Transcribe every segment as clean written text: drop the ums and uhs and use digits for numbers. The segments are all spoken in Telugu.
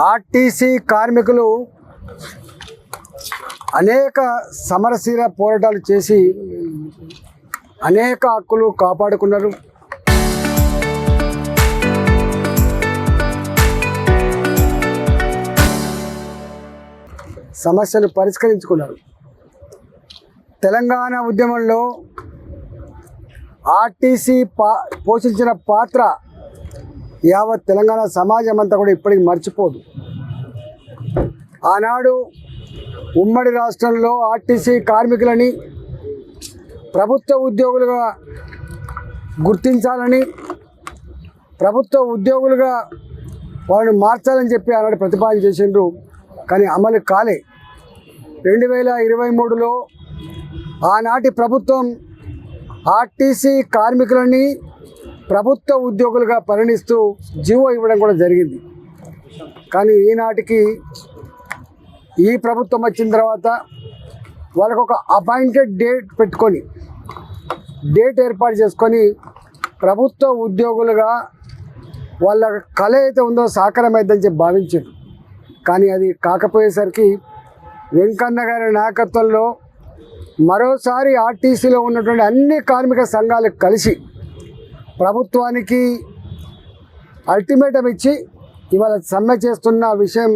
ఆర్టీసీ కార్మికులు అనేక సమరశీల పోరాటాలు చేసి అనేక హక్కులు కాపాడుకున్నారు. సమస్యలు పరిష్కరించుకున్నారు. తెలంగాణ ఉద్యమంలో ఆర్టీసీ పోషించిన పాత్ర యావత్ తెలంగాణ సమాజం అంతా కూడా ఇప్పటికి మర్చిపోదు. ఆనాడు ఉమ్మడి రాష్ట్రంలో ఆర్టీసీ కార్మికులని ప్రభుత్వ ఉద్యోగులుగా గుర్తించాలని, ప్రభుత్వ ఉద్యోగులుగా వాళ్ళని మార్చాలని చెప్పి ఆనాడు ప్రతిపాదన చేసిండ్రు. కానీ అమలు కాలే. 2023లో ఆనాటి ప్రభుత్వం ఆర్టీసీ కార్మికులని ప్రభుత్వ ఉద్యోగులుగా పరిగణిస్తూ జీవో ఇవ్వడం కూడా జరిగింది. కానీ ఈనాటికి ఈ ప్రభుత్వం వచ్చిన తర్వాత వాళ్ళకు ఒక అపాయింటెడ్ డేట్ పెట్టుకొని డేట్ ఏర్పాటు చేసుకొని ప్రభుత్వ ఉద్యోగులుగా వాళ్ళ కళ అయితే ఉందో సాకారమైందని చెప్పి భావించారు. కానీ అది కాకపోయేసరికి వెంకన్న గారి నాయకత్వంలో మరోసారి ఆర్టీసీలో ఉన్నటువంటి అన్ని కార్మిక సంఘాలు కలిసి ప్రభుత్వానికి అల్టిమేటం ఇచ్చి ఇవాళ సమ్మె చేస్తున్న విషయం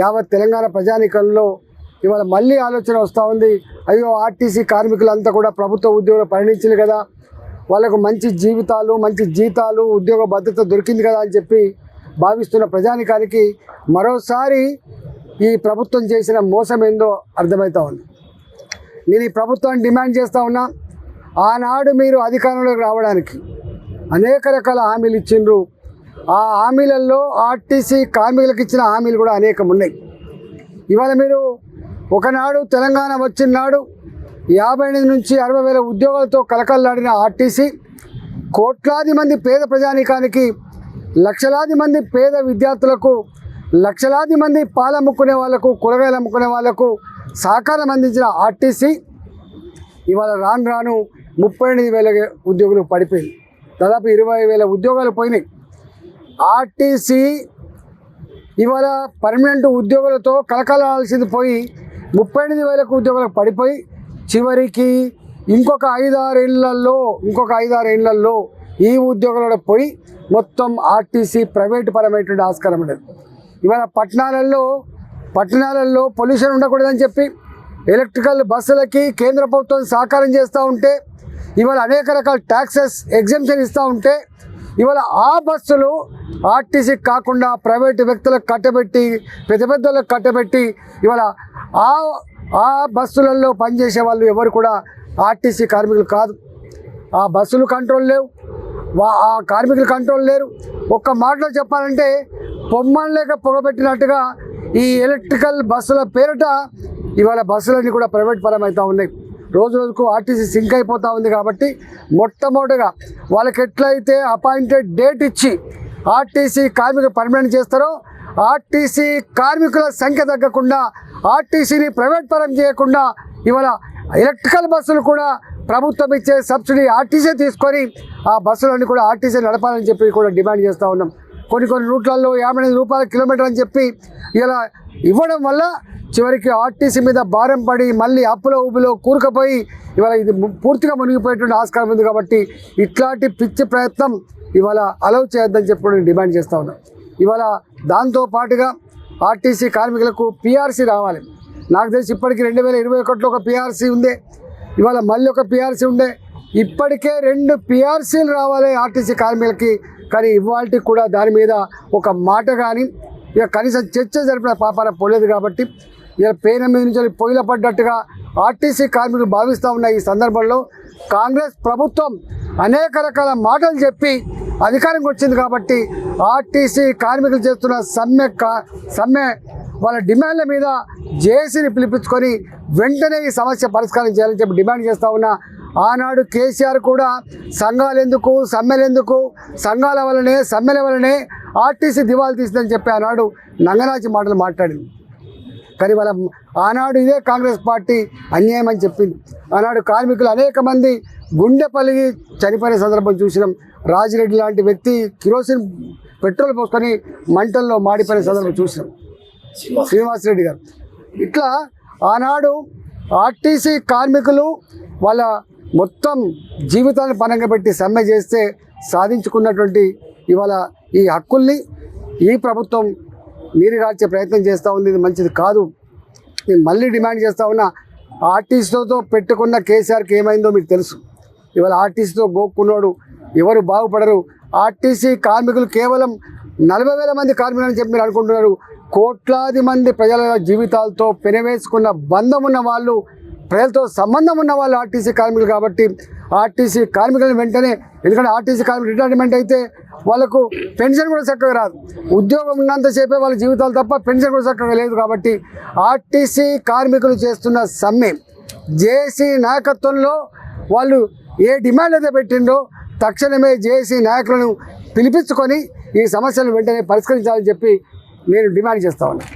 యావత్ తెలంగాణ ప్రజానీకంలో ఇవాళ మళ్ళీ ఆలోచన వస్తూ ఉంది. అయ్యో, ఆర్టీసీ కార్మికులంతా కూడా ప్రభుత్వ ఉద్యోగులు పరిణించింది కదా, వాళ్ళకు మంచి జీవితాలు, మంచి జీతాలు, ఉద్యోగ భద్రత దొరికింది కదా అని చెప్పి భావిస్తున్న ప్రజానీకానికి మరోసారి ఈ ప్రభుత్వం చేసిన మోసం ఏందో అర్థమవుతూ ఉంది. నేను ఈ ప్రభుత్వాన్ని డిమాండ్ చేస్తూ ఉన్నా, ఆనాడు మీరు అధికారంలోకి రావడానికి అనేక రకాల హామీలు ఇచ్చిండ్రు. ఆ హామీలలో ఆర్టీసీ కార్మికులకు ఇచ్చిన హామీలు కూడా అనేకం ఉన్నాయి. ఇవాళ మీరు ఒకనాడు తెలంగాణ వచ్చిన నాడు 58 నుంచి 60 వేల ఉద్యోగాలతో కలకల్లాడిన ఆర్టీసీ కోట్లాది మంది పేద ప్రజానీకానికి, లక్షలాది మంది పేద విద్యార్థులకు, లక్షలాది మంది పాలు అమ్ముకునే వాళ్ళకు, కూరగాయలు అమ్ముకునే వాళ్ళకు సహకారం అందించిన ఆర్టీసీ ఇవాళ రాను రాను 38,000 ఉద్యోగులు పడిపోయింది. దాదాపు 20,000 ఉద్యోగాలు పోయినాయి. ఆర్టీసీ ఇవాళ పర్మనెంట్ ఉద్యోగులతో కలకలాల్సింది పోయి 38,000 ఉద్యోగులకు పడిపోయి చివరికి ఇంకొక 5-6 ఏళ్లలో ఈ ఉద్యోగాలలో పోయి మొత్తం ఆర్టీసీ ప్రైవేటు పరమైనటువంటి ఆస్కారం ఉండదు. ఇవాళ పట్టణాలలో పొల్యూషన్ ఉండకూడదని చెప్పి ఎలక్ట్రికల్ బస్సులకి కేంద్ర ప్రభుత్వం సహకారం చేస్తూ ఉంటే, ఇవాళ అనేక రకాల ట్యాక్సెస్ ఎగ్జెంప్షన్ ఇస్తూ ఉంటే, ఇవాళ ఆ బస్సులు ఆర్టీసీకి కాకుండా ప్రైవేటు వ్యక్తులకు కట్టబెట్టి, పెద్ద పెద్దలకు కట్టబెట్టి, ఇవాళ ఆ బస్సులలో పనిచేసే వాళ్ళు ఎవరు కూడా ఆర్టీసీ కార్మికులు కాదు. ఆ బస్సులు కంట్రోల్ లేవు, ఆ కార్మికులు కంట్రోల్ లేరు. ఒక్క మాటలో చెప్పాలంటే పొమ్మని లేక పొగబెట్టినట్టుగా ఈ ఎలక్ట్రికల్ బస్సుల పేరిట ఇవాళ బస్సులన్నీ కూడా ప్రైవేట్ పరమవుతూ ఉన్నాయి. రోజు రోజుకు ఆర్టీసీ సింక్ అయిపోతూ ఉంది. కాబట్టి మొట్టమొదటిగా వాళ్ళకి ఎట్లయితే అపాయింటెడ్ డేట్ ఇచ్చి ఆర్టీసీ కార్మికులు పర్మనెంట్ చేస్తారో, ఆర్టీసీ కార్మికుల సంఖ్య తగ్గకుండా, ఆర్టీసీని ప్రైవేట్ పరం చేయకుండా ఇవాళ ఎలక్ట్రికల్ బస్సులు కూడా ప్రభుత్వం ఇచ్చే సబ్సిడీ ఆర్టీసీ తీసుకొని ఆ బస్సులన్నీ కూడా ఆర్టీసీ నడపాలని చెప్పి కూడా డిమాండ్ చేస్తూ ఉన్నాం. కొన్ని రూట్లలో 58 రూపాయల కిలోమీటర్ అని చెప్పి ఇలా ఇవ్వడం వల్ల చివరికి ఆర్టీసీ మీద భారం పడి మళ్ళీ అప్పులో ఊబిలో కూరుకుపోయి ఇవాళ ఇది పూర్తిగా మునిగిపోయేటువంటి ఆస్కారం ఉంది. కాబట్టి ఇట్లాంటి పిచ్చి ప్రయత్నం ఇవాళ అలౌ చేయొద్దని చెప్పి నేను డిమాండ్ చేస్తూ ఉన్నాను. ఇవాళ దాంతో పాటుగా ఆర్టీసీ కార్మికులకు పిఆర్సీ రావాలి. నాకు తెలిసి ఇప్పటికీ 2021లో ఒక పిఆర్సీ ఉందే, ఇవాళ మళ్ళీ ఒక పిఆర్సీ ఉండే. ఇప్పటికే 2 పిఆర్సీలు రావాలి ఆర్టీసీ కార్మికులకి. కానీ ఇవాళకి కూడా దాని మీద ఒక మాట కానీ ఇక కనీసం చర్చ జరిపిన పాపాన పోలేదు. కాబట్టి ఇక పేన మీద నుంచి పొయ్యిల పడ్డట్టుగా ఆర్టీసీ కార్మికులు భావిస్తూ ఉన్న ఈ సందర్భంలో కాంగ్రెస్ ప్రభుత్వం అనేక రకాల మాటలు చెప్పి అధికారంకి వచ్చింది. కాబట్టి ఆర్టీసీ కార్మికులు చేస్తున్న సమ్మె వాళ్ళ డిమాండ్ల మీద జేఏసీని పిలిపించుకొని వెంటనే ఈ సమస్య పరిష్కారం చేయాలని చెప్పి డిమాండ్ చేస్తూ ఉన్నా. ఆనాడు కేసీఆర్ కూడా సంఘాలెందుకు, సమ్మెలెందుకు, సంఘాల వల్లనే, సమ్మెల వల్లనే ఆర్టీసీ దివాళా తీసిందని చెప్పి ఆనాడు నంగనాచి మాటలు మాట్లాడింది. కానీ వాళ్ళ ఆనాడు ఇదే కాంగ్రెస్ పార్టీ అన్యాయం అని చెప్పింది. ఆనాడు కార్మికులు అనేక మంది గుండె పలిగి చనిపోయిన సందర్భం చూసినాం. రాజిరెడ్డి లాంటి వ్యక్తి కిరోసిన్ పెట్రోల్ పోసుకొని మంటల్లో మాడిపోయిన సందర్భం చూసినాం. శ్రీనివాసరెడ్డి గారు ఇట్లా ఆనాడు ఆర్టీసీ కార్మికులు వాళ్ళ మొత్తం జీవితాన్ని పణంగా పెట్టి సమ్మె చేస్తే సాధించుకున్నటువంటి ఇవాళ ఈ హక్కుల్ని ఈ ప్రభుత్వం నీరుగార్చే ప్రయత్నం చేస్తూ ఉంది. ఇది మంచిది కాదు. నేను మళ్ళీ డిమాండ్ చేస్తూ ఉన్నా, ఆర్టీసీతో పెట్టుకున్న కేసీఆర్కి ఏమైందో మీకు తెలుసు. ఇవాళ ఆర్టీసీతో గోక్కున్నాడు ఎవరు బాగుపడరు. ఆర్టీసీ కార్మికులు కేవలం 40,000 మంది కార్మికులని చెప్పి మీరు అనుకుంటున్నారు. కోట్లాది మంది ప్రజల జీవితాలతో పెనవేసుకున్న బంధం ఉన్న వాళ్ళు, ప్రజలతో సంబంధం ఉన్న వాళ్ళు ఆర్టీసీ కార్మికులు. కాబట్టి ఆర్టీసీ కార్మికులను వెంటనే, ఎందుకంటే ఆర్టీసీ కార్మికులు రిటైర్మెంట్ అయితే వాళ్ళకు పెన్షన్ కూడా చక్కగా రాదు. ఉద్యోగం ఉన్నంతసేపే వాళ్ళ జీవితాలు తప్ప పెన్షన్ కూడా చక్కగా లేదు. కాబట్టి ఆర్టీసీ కార్మికులు చేస్తున్న సమ్మె జేఏసీ నాయకత్వంలో వాళ్ళు ఏ డిమాండ్ అయితే పెట్టిందో తక్షణమే జేఏసీ నాయకులను పిలిపించుకొని ఈ సమస్యలను వెంటనే పరిష్కరించాలని చెప్పి నేను డిమాండ్ చేస్తా ఉన్నాను.